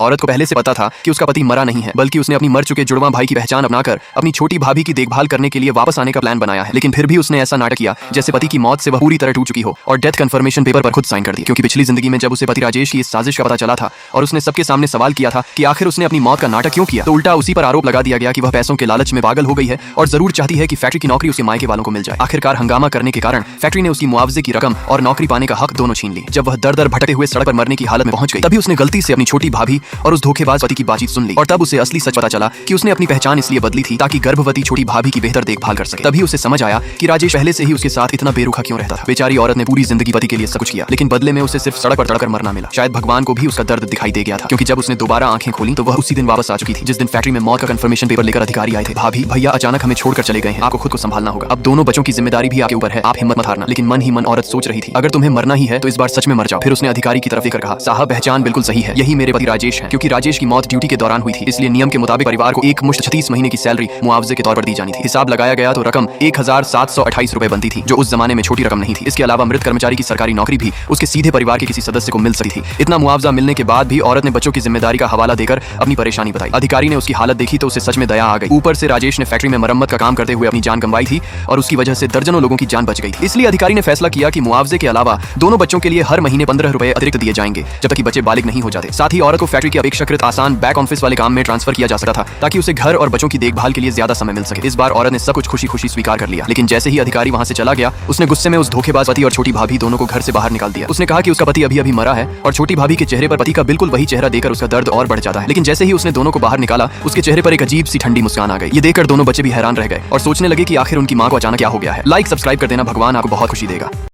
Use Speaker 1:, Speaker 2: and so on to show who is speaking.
Speaker 1: औरत को पहले से पता था कि उसका पति मरा नहीं है, बल्कि उसने अपनी मर चुके जुड़वा भाई की पहचान अपनाकर अपनी छोटी भाभी की देखभाल करने के लिए वापस आने का प्लान बनाया है। लेकिन फिर भी उसने ऐसा नाटक किया जैसे पति की मौत से वह पूरी तरह टूट चुकी हो और डेथ कंफर्मेशन पेपर पर खुद साइन कर दी। क्योंकि पिछली जिंदगी में जब उसे पति राजेश की इस साजिश का पता चला था और उसने सबके सामने सवाल किया था कि आखिर उसने अपनी मौत का नाटक क्यों किया, तो उल्टा उसी पर आरोप लगा दिया गया कि वह पैसों के लालच में पागल हो गई है और जरूर चाहती है कि फैक्ट्री की नौकरी उसके मायके वालों को मिल जाए। आखिरकार हंगामा करने के कारण फैक्ट्री ने उसकी मुआवजे की रकम और नौकरी पाने का हक दोनों छीन ली। जब वह दर दर भटकते हुए सड़क पर मरने की हालत में पहुंच गई, तभी उसने गलती से अपनी छोटी भाभी और उस धोखेबाज पति की बातचीत सुन ली और तब उसे असली सच पता चला कि उसने अपनी पहचान इसलिए बदली थी ताकि गर्भवती छोटी भाभी की बेहतर देखभाल कर सके। तभी उसे समझ आया कि राजेश पहले से ही उसके साथ इतना बेरुखा क्यों रहता था। बेचारी औरत ने पूरी जिंदगी पति के लिए सब कुछ किया, लेकिन बदले में उसे सिर्फ सड़क पर तड़कर मरना मिला। शायद भगवान को भी उसका दर्द दिखाई दे गया था, क्योंकि जब उसने दोबारा आंखें खोली तो वह उसी दिन वापस आ चुकी थी जिस दिन फैक्ट्री में मौत का कंफर्मेशन पेपर लेकर अधिकारी आए थे। भाभी भैया अचानक हमें छोड़कर चले गए हैं, आपको खुद को संभालना होगा। अब दोनों बच्चों की जिम्मेदारी भी आपके ऊपर है, आप हिम्मत मत हारना। लेकिन मन ही मन औरत सोच रही थी, अगर तुम्हें मरना ही है तो इस बार सच में मर जाओ। फिर उसने अधिकारी की तरफ देखकर कहा, साहब पहचान बिल्कुल सही है, यही मेरे पति राजेश है। क्योंकि राजेश की मौत ड्यूटी के दौरान हुई थी, इसलिए नियम के मुताबिक परिवार को एक मुश्त 36 महीने की सैलरी मुआवजे के तौर पर दी जानी थी। हिसाब लगाया गया तो रकम 1728 रुपए बनती थी, जो उस जमाने में छोटी रकम नहीं थी। इसके अलावा मृत कर्मचारी की सरकारी नौकरी भी उसके सीधे परिवार के किसी सदस्य को मिल सकती थी। इतना मुआवजा मिलने के बाद भी औरत ने बच्चों की जिम्मेदारी का हवाला देकर अपनी परेशानी बताई। अधिकारी ने उसकी हालत देखी तो उसे सच में दया आ गई। ऊपर से राजेश ने फैक्ट्री में मरम्मत का काम करते हुए अपनी जान गंवाई थी और उसकी वजह से दर्जनों लोगों की जान बच गई थी। इसलिए अधिकारी ने फैसला किया कि मुआवजे के अलावा दोनों बच्चों के लिए हर महीने 15 रुपए अतिरिक्त दिए जाएंगे जब तक कि बच्चे बालिग नहीं हो जाते। साथ ही औरत को फैक्ट्री के अपेक्षाकृत आसान बैक ऑफिस वाले काम में ट्रांसफर किया जा सकता था ताकि उसे घर और बच्चों की देखभाल के लिए ज्यादा समय मिल सके। इस बार औरत ने सब कुछ खुशी खुशी स्वीकार कर लिया। लेकिन जैसे ही अधिकारी वहां से चला गया, उसने गुस्से में उस धोखेबाज पति और छोटी भाभी दोनों को घर से बाहर निकाल दिया। उसने कहा कि उसका पति अभी अभी मरा है और छोटी भाभी के चेहरे पर पति का बिल्कुल वही चेहरा देखकर उसका दर्द और बढ़ जाता है। लेकिन जैसे ही उसने दोनों को बाहर निकाला, उसके चेहरे पर एक अजीब सी ठंडी मुस्कान आ गई। ये देखकर दोनों बच्चे भी हैरान रह गए और सोचने लगे कि आखिर उनकी मां को अचानक क्या हो गया है। लाइक सब्सक्राइब कर देना, भगवान आपको बहुत खुशी देगा।